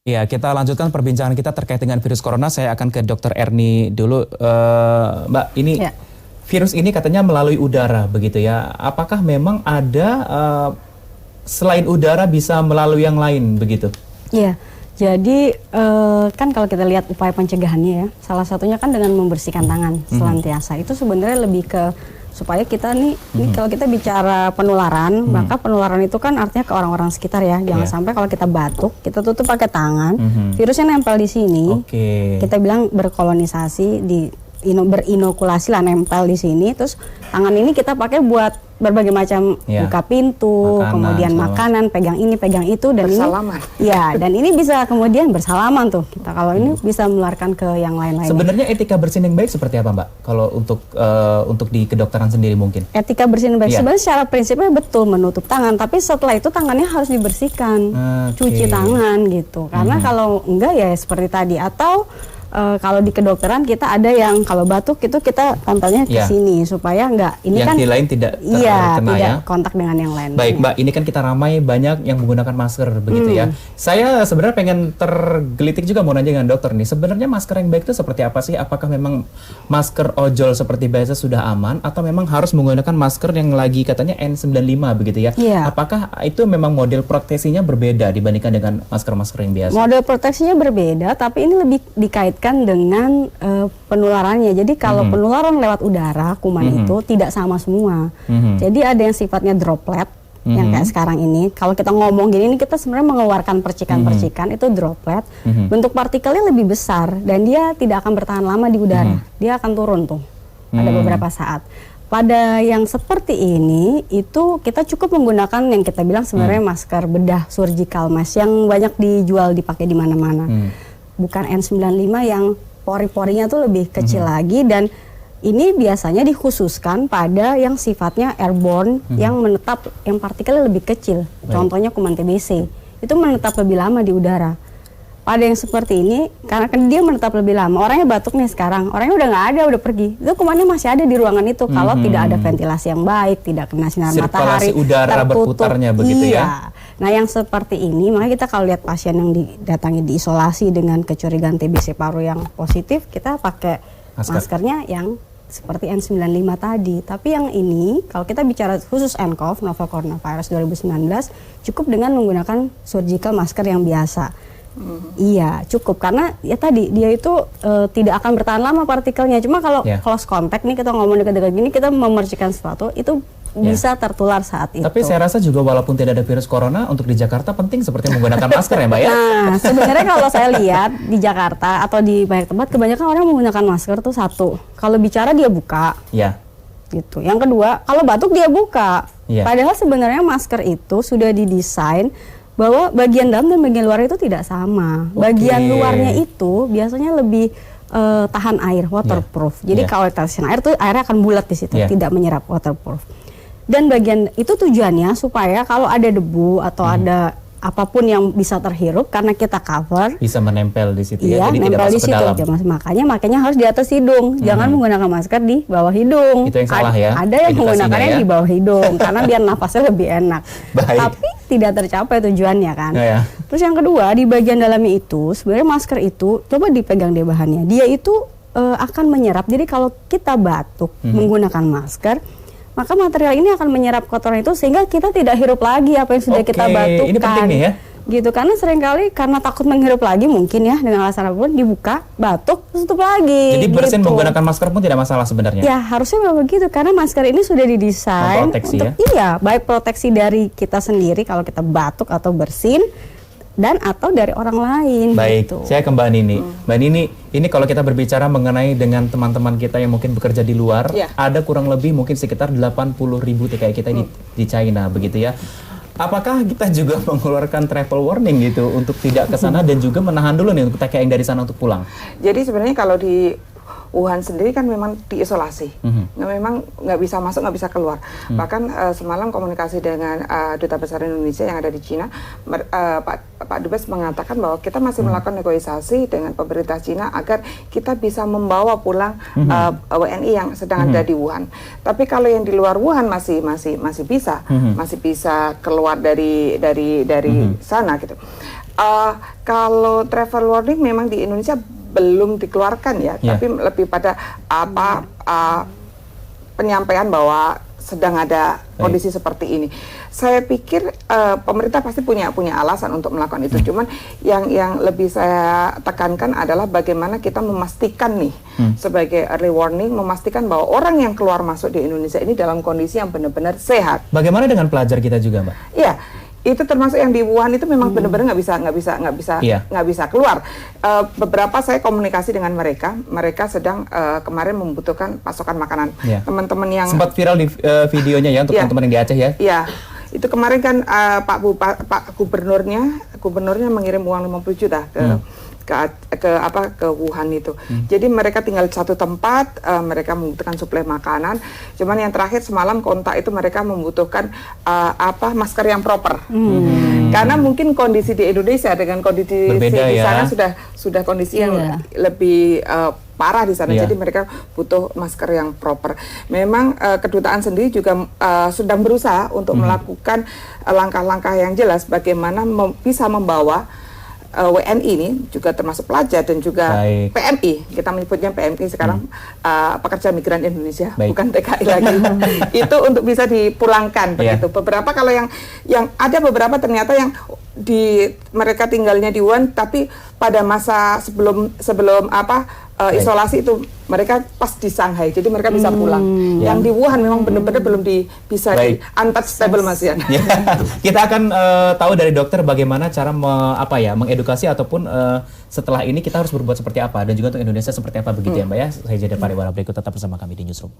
Ya, kita lanjutkan perbincangan kita terkait dengan virus corona. Saya akan ke Dr. Erni dulu. Mbak, ini virus ini katanya melalui udara, begitu ya. Apakah memang ada selain udara bisa melalui yang lain, begitu? Iya, jadi kan kalau kita lihat upaya pencegahannya ya, salah satunya kan dengan membersihkan tangan senantiasa. Itu sebenarnya lebih ke supaya kita nih, ini kalau kita bicara penularan, maka penularan itu kan artinya ke orang-orang sekitar ya. Jangan sampai kalau kita batuk, kita tutup pakai tangan, virusnya nempel di sini. Kita bilang berkolonisasi, berinokulasi lah, nempel di sini. Terus tangan ini kita pakai buat berbagai macam buka pintu, kemudian makanan, pegang ini, pegang itu, dan bersalaman. Dan ini bisa kemudian bersalaman tuh. Kita kalau ini bisa menularkan ke yang lain-lain. Sebenarnya etika bersin yang baik seperti apa, Mbak? Kalau untuk di kedokteran sendiri mungkin? Etika bersin yang baik sebenarnya secara prinsipnya betul menutup tangan, tapi setelah itu tangannya harus dibersihkan, cuci tangan gitu. Karena kalau enggak ya seperti tadi, atau kalau di kedokteran kita ada yang kalau batuk itu kita tempelnya ke sini supaya enggak ini yang kan di lain tidak terkena tidak kontak dengan yang lain. Baik, Mbak, ini kan kita ramai banyak yang menggunakan masker begitu ya. Saya sebenarnya pengen tergelitik juga mau nanya dengan dokter nih. Sebenarnya masker yang baik itu seperti apa sih? Apakah memang masker ojol seperti biasa sudah aman atau memang harus menggunakan masker yang lagi katanya N95 begitu ya? Apakah itu memang model proteksinya berbeda dibandingkan dengan masker-masker yang biasa? Model proteksinya berbeda, tapi ini lebih dikaitkan dengan penularannya. Jadi kalau penularan lewat udara, kuman itu tidak sama semua. Jadi ada yang sifatnya droplet, yang kayak sekarang ini. Kalau kita ngomong gini, ini kita sebenarnya mengeluarkan percikan-percikan, itu droplet. Bentuk partikelnya lebih besar dan dia tidak akan bertahan lama di udara. Dia akan turun tuh pada beberapa saat. Pada yang seperti ini, itu kita cukup menggunakan yang kita bilang sebenarnya masker bedah surgical mask yang banyak dijual, dipakai di mana-mana. Bukan N95 yang pori-porinya tuh lebih kecil lagi, dan ini biasanya dikhususkan pada yang sifatnya airborne, yang menetap, yang partikelnya lebih kecil. Contohnya kuman TBC, itu menetap lebih lama di udara. Pada yang seperti ini, karena kan dia menetap lebih lama, orangnya batuk nih sekarang, orangnya udah nggak ada, udah pergi, itu kumannya masih ada di ruangan itu. Kalau tidak ada ventilasi yang baik, tidak kena sinar matahari, udara berputarnya begitu ya. Nah yang seperti ini, makanya kita kalau lihat pasien yang didatangi diisolasi dengan kecurigaan TBC paru yang positif, kita pakai maskernya yang seperti N95 tadi. Tapi yang ini, kalau kita bicara khusus nCoV, Novel Coronavirus 2019, cukup dengan menggunakan surgical masker yang biasa. Iya, cukup, karena ya tadi dia itu tidak akan bertahan lama partikelnya. Cuma kalau close contact nih, kita ngomong dekat-dekat gini, kita memercikan sesuatu, itu bisa tertular saat itu. Tapi saya rasa juga walaupun tidak ada virus corona, untuk di Jakarta penting seperti menggunakan masker ya, Mbak ya? Nah, sebenarnya kalau saya lihat di Jakarta atau di banyak tempat, kebanyakan orang menggunakan masker tuh satu, kalau bicara dia buka. Gitu. Yang kedua, kalau batuk dia buka. Padahal sebenarnya masker itu sudah didesain bahwa bagian dalam dan bagian luar itu tidak sama. Bagian luarnya itu biasanya lebih tahan air, waterproof. Jadi kalau tetesan air tuh airnya akan bulat di situ, tidak menyerap, waterproof. Dan bagian itu tujuannya supaya kalau ada debu atau ada apapun yang bisa terhirup, karena kita cover, bisa menempel di situ ya, jadi tidak masuk ke dalam. Makanya harus di atas hidung, jangan menggunakan masker di bawah hidung. Itu yang salah ya. Ada yang menggunakannya di bawah hidung karena biar nafasnya lebih enak. Tapi tidak tercapai tujuannya kan. Terus yang kedua, di bagian dalamnya itu sebenarnya masker itu coba dipegang deh bahannya. Dia itu akan menyerap. Jadi kalau kita batuk menggunakan masker, maka material ini akan menyerap kotoran itu sehingga kita tidak hirup lagi apa yang sudah kita batukkan. Ini penting nih ya. Gitu, karena seringkali karena takut menghirup lagi mungkin ya, dengan alasan apapun dibuka, batuk, terus tutup lagi. Jadi bersin menggunakan masker pun tidak masalah sebenarnya. Ya harusnya memang begitu, karena masker ini sudah didesain untuk baik proteksi dari kita sendiri kalau kita batuk atau bersin, dan atau dari orang lain. Baik, gitu. Saya ke Mbak Nini. Mbak Nini, ini kalau kita berbicara mengenai dengan teman-teman kita yang mungkin bekerja di luar, ada kurang lebih mungkin sekitar 80.000 TKI kita di China, begitu ya. Apakah kita juga mengeluarkan travel warning gitu untuk tidak ke sana dan juga menahan dulu nih untuk TKI yang dari sana untuk pulang? Jadi sebenarnya kalau di Wuhan sendiri kan memang diisolasi, memang nggak bisa masuk, nggak bisa keluar. Bahkan semalam komunikasi dengan Duta Besar Indonesia yang ada di Cina, Pak Dubes mengatakan bahwa kita masih melakukan negosiasi dengan pemerintah Cina agar kita bisa membawa pulang WNI yang sedang ada di Wuhan. Tapi kalau yang di luar Wuhan masih bisa keluar dari sana gitu. Kalau travel warning memang di Indonesia belum dikeluarkan ya, tapi lebih pada apa penyampaian bahwa sedang ada kondisi seperti ini. Saya pikir pemerintah pasti punya alasan untuk melakukan itu. Cuman yang lebih saya tekankan adalah bagaimana kita memastikan nih sebagai early warning, memastikan bahwa orang yang keluar masuk di Indonesia ini dalam kondisi yang benar-benar sehat. Bagaimana dengan pelajar kita juga, Mbak? Iya. Itu termasuk yang di Wuhan itu memang benar-benar nggak bisa keluar. Beberapa saya komunikasi dengan mereka sedang kemarin membutuhkan pasokan makanan. Teman-teman yang sempat viral di videonya ya untuk teman-teman yang di Aceh ya. Iya. Itu kemarin kan Pak gubernurnya mengirim uang 50 juta ke Wuhan itu. Jadi mereka tinggal di satu tempat, mereka membutuhkan suplai makanan. Cuman yang terakhir semalam kontak itu mereka membutuhkan masker yang proper. Karena mungkin kondisi di Indonesia dengan kondisi berbeda di sana ya. sudah kondisi yang lebih parah di sana. Jadi mereka butuh masker yang proper. Memang kedutaan sendiri juga sedang berusaha untuk melakukan langkah-langkah yang jelas bagaimana bisa membawa WNI ini juga termasuk pelajar dan juga PMI, kita menyebutnya PMI sekarang, pekerja migran Indonesia, bukan TKI lagi. Itu untuk bisa dipulangkan begitu. Beberapa kalau yang ada beberapa ternyata yang mereka tinggalnya di Wuhan, tapi pada masa sebelum isolasi itu mereka pas di Shanghai, jadi mereka bisa pulang. Yang di Wuhan memang benar-benar belum bisa untouchable Mas Yan. Kita akan tahu dari dokter bagaimana cara mengedukasi ataupun setelah ini kita harus berbuat seperti apa dan juga untuk Indonesia seperti apa begitu ya Mbak ya. Saya jadi pariwara berikut, tetap bersama kami di Newsroom.